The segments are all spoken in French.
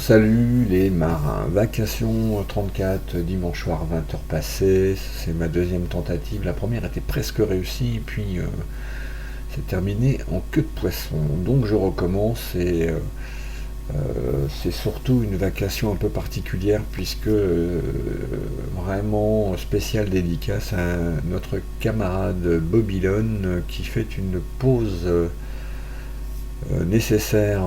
Salut les marins, vacation 34, dimanche soir 20h passées, c'est ma deuxième tentative, la première était presque réussie, et puis c'est terminé en queue de poisson. Donc je recommence et c'est surtout une vacation un peu particulière puisque vraiment spéciale dédicace à notre camarade Bobylone qui fait une pause nécessaire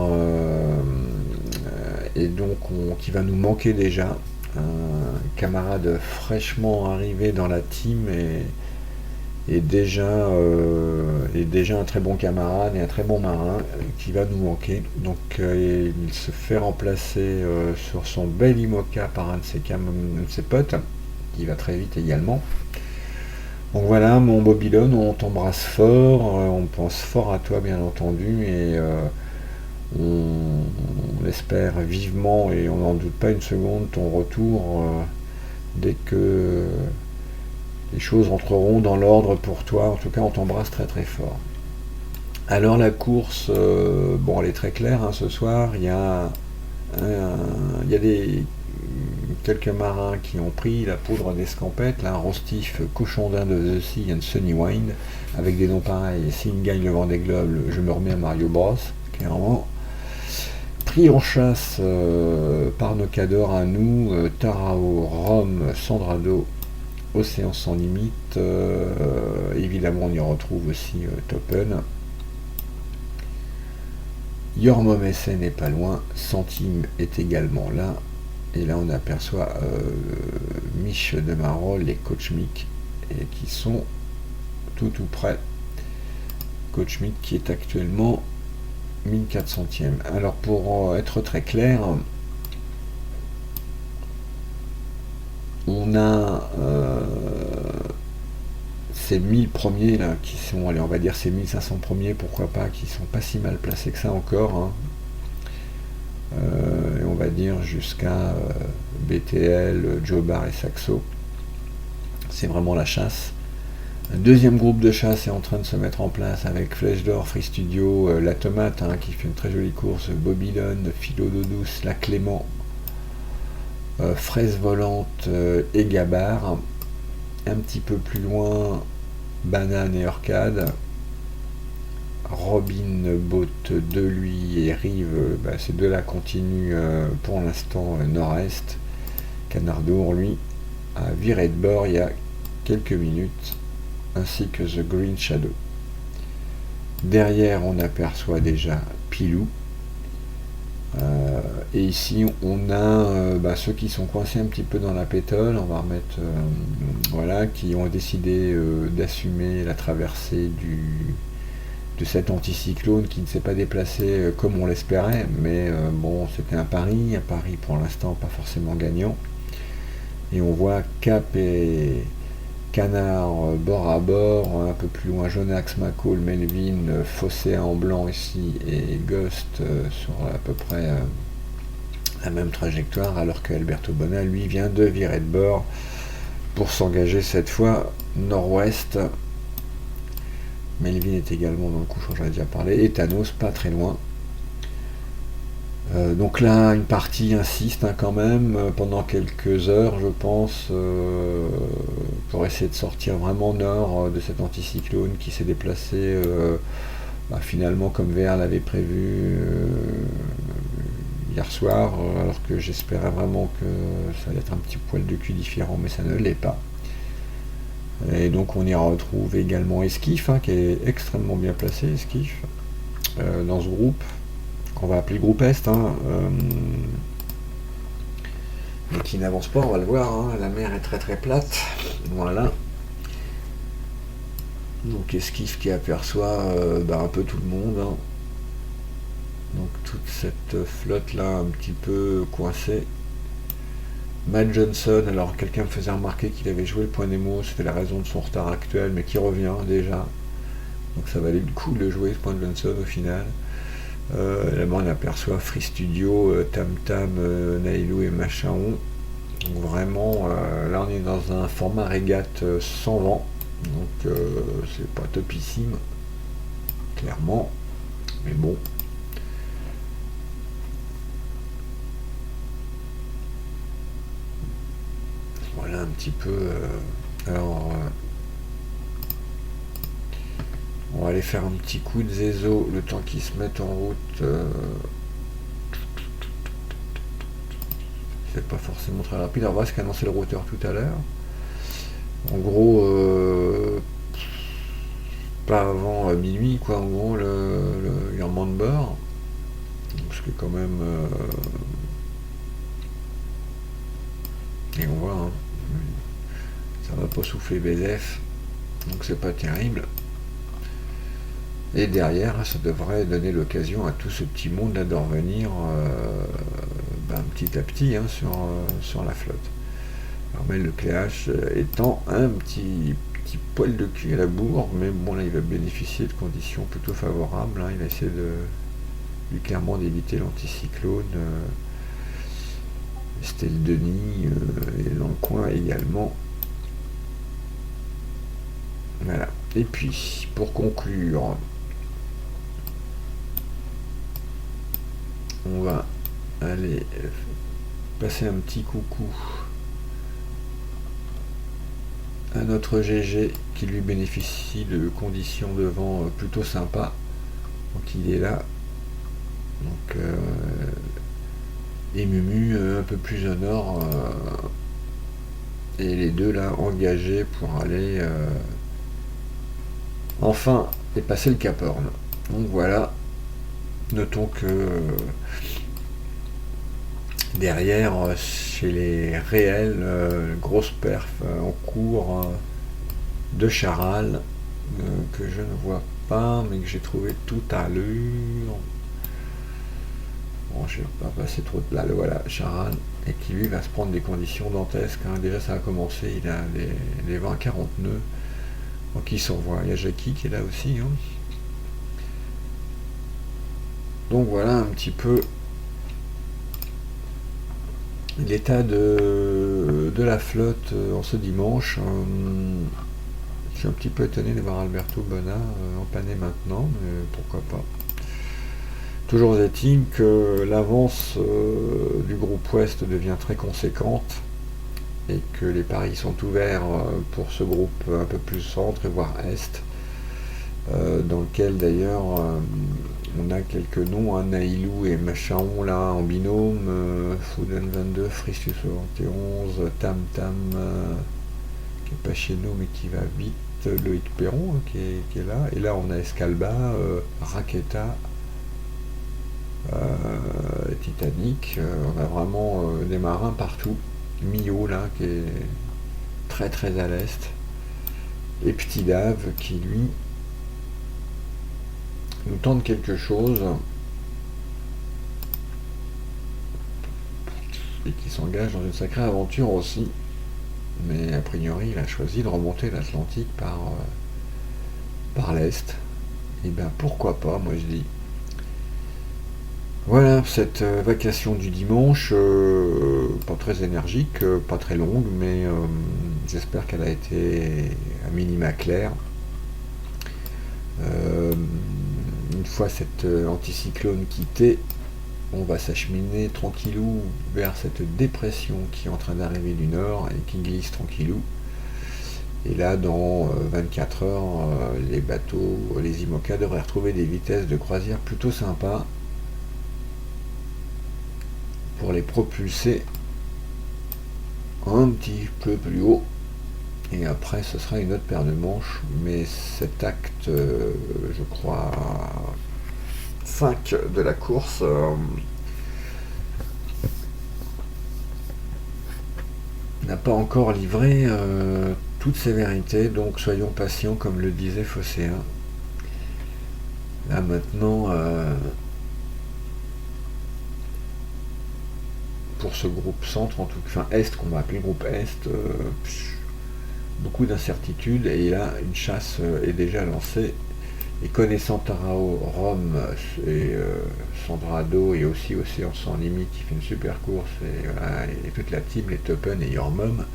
et donc qui va nous manquer déjà. Un camarade fraîchement arrivé dans la team et déjà un très bon camarade et un très bon marin qui va nous manquer. Donc il se fait remplacer sur son bel IMOCA par un de ses potes qui va très vite également. Donc voilà, mon Bobylone, on t'embrasse fort, on pense fort à toi bien entendu et on espère vivement et on n'en doute pas une seconde ton retour dès que les choses entreront dans l'ordre pour toi. En tout cas, on t'embrasse très très fort. Alors la course, bon, elle est très claire hein, ce soir. Il y a quelques marins qui ont pris la poudre d'escampette, là, un rostif cochon d'Inde de The Sea and Sunny Wine, avec des noms pareils. Et s'il gagne le Vendée Globe, je me remets à Mario Bros, clairement. Pris en chasse par nos cadors à nous, Tarao, Rome, Sandrado, Océan sans limite. Évidemment, on y retrouve aussi Topen. Yormom SN n'est pas loin, Centime est également là. Et là, on aperçoit Mich de Marolles et Coach Mick et qui sont tout près. Coach Mick qui est actuellement 1400e. Alors pour être très clair, on a ces 1000 premiers là qui sont, allez on va dire ces 1500 premiers, pourquoi pas, qui sont pas si mal placés que ça encore. Hein. Et on va dire jusqu'à BTL, Jobar et Saxo. C'est vraiment la chasse. Un deuxième groupe de chasse est en train de se mettre en place avec Flèche d'Or, Free Studio, La Tomate hein, qui fait une très jolie course, Bobylone, Philo d'eau douce, La Clément, Fraise Volante et Gabar. Un petit peu plus loin, Banane et Orcade. Robin Boat de lui et Rive, ces deux-là continuent pour l'instant nord-est. Canardour, lui, a viré de bord il y a quelques minutes, ainsi que The Green Shadow. Derrière, on aperçoit déjà Pilou. Et ici, on a ceux qui sont coincés un petit peu dans la pétole, on va remettre, voilà, qui ont décidé d'assumer la traversée de cet anticyclone qui ne s'est pas déplacé comme on l'espérait, mais bon, c'était un pari pour l'instant pas forcément gagnant. Et on voit Cap et Canard bord à bord, un peu plus loin Jonax, McCall, Melvin, Fossé en blanc ici et Ghost sur à peu près la même trajectoire, alors que Alberto Bona lui vient de virer de bord pour s'engager cette fois nord-ouest. Melvin est également dans le coup, j'en ai déjà parlé, et Thanos pas très loin. Donc là, une partie insiste hein, quand même, pendant quelques heures, je pense, pour essayer de sortir vraiment nord de cet anticyclone qui s'est déplacé finalement comme VR l'avait prévu hier soir, alors que j'espérais vraiment que ça allait être un petit poil de cul différent, mais ça ne l'est pas. Et donc on y retrouve également Esquif, hein, qui est extrêmement bien placé, Esquif, dans ce groupe, qu'on va appeler groupe Est, hein, mais qui n'avance pas, on va le voir, hein, la mer est très très plate, voilà. Donc Esquif qui aperçoit un peu tout le monde, hein. Donc toute cette flotte là un petit peu coincée. Matt Johnson, alors quelqu'un me faisait remarquer qu'il avait joué le point Nemo, c'était la raison de son retard actuel, mais qui revient déjà. Donc ça valait le coup de le jouer ce point Johnson au final. Là-bas on aperçoit Free Studio, Tam Tam, Nailou et Machaon. Donc vraiment, là on est dans un format régate sans vent, donc c'est pas topissime, clairement, mais bon. un petit peu. Alors, on va aller faire un petit coup de zézo le temps qu'ils se mettent en route. C'est pas forcément très rapide. Alors, on va se annonçait le routeur tout à l'heure. En gros, pas avant minuit, quoi. En gros, le virement de bord. Parce que quand même. Et on voit, hein, ça va pas souffler BZF, donc c'est pas terrible. Et derrière, ça devrait donner l'occasion à tout ce petit monde là de revenir petit à petit sur la flotte. Alors, mais le Cléache étant un petit poil de cul à la bourre, mais bon là il va bénéficier de conditions plutôt favorables, hein. Il va essayer lui clairement d'éviter l'anticyclone. C'était le Denis et dans le coin également. Voilà. Et puis, pour conclure, on va aller passer un petit coucou à notre GG qui lui bénéficie de conditions de vent plutôt sympas. Donc il est là. Donc et Mumu un peu plus au nord, et les deux là engagés pour aller enfin dépasser le Cap Horn. Donc voilà, notons que derrière, chez les réels, grosse perf en cours de Charal, que je ne vois pas mais que j'ai trouvé tout à l'heure. Bon, je vais pas passer trop de là, voilà, Charal, et qui lui va se prendre des conditions dantesques, hein. Déjà ça a commencé, il a les 20-40 nœuds, donc il s'envoie. Il y a Jackie qui est là aussi, hein. Donc voilà un petit peu l'état de la flotte en ce dimanche. Je suis un petit peu étonné de voir Alberto Bona empanné maintenant, mais pourquoi pas. Toujours est-il que l'avance du groupe Ouest devient très conséquente et que les paris sont ouverts pour ce groupe un peu plus centre et voire est, dans lequel d'ailleurs on a quelques noms, hein, Nailou et Machaon là en binôme, Fouden 22, Fristius 71, Tam Tam qui est pas chez nous mais qui va vite, Loïc Perron qui est là, et là on a Escalba, Raqueta, Titanic, on a vraiment des marins partout. Mio là qui est très très à l'est, et Petit Dave qui lui nous tente quelque chose et qui s'engage dans une sacrée aventure aussi, mais a priori il a choisi de remonter l'Atlantique par l'est. Et ben pourquoi pas, moi je dis. Voilà, cette vacation du dimanche, pas très énergique, pas très longue, mais j'espère qu'elle a été à minima claire. Une fois cette anticyclone quittée, on va s'acheminer tranquillou vers cette dépression qui est en train d'arriver du nord et qui glisse tranquillou. Et là, dans 24 heures, les bateaux, les IMOCA devraient retrouver des vitesses de croisière plutôt sympas pour les propulser un petit peu plus haut, et après ce sera une autre paire de manches, mais cet acte je crois 5 de la course n'a pas encore livré toutes ses vérités, donc soyons patients comme le disait Phocéen. Là maintenant pour ce groupe centre, en tout cas, enfin Est, qu'on va appeler groupe Est, beaucoup d'incertitudes, et là une chasse est déjà lancée, et connaissant Tarao, Rome et Sandrado, et aussi Océan Sans Limite qui fait une super course, et toute la team, les Topen et Yormom,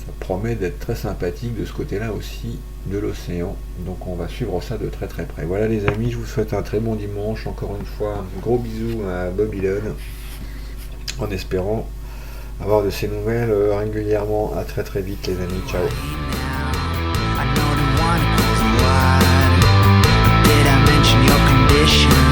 ça promet d'être très sympathique de ce côté-là aussi de l'océan, donc on va suivre ça de très très près. Voilà les amis, je vous souhaite un très bon dimanche, encore une fois, un gros bisou à Bob Dylan, en espérant avoir de ces nouvelles régulièrement. À très très vite les amis, ciao. I know the one who's wide. Did I mention your condition?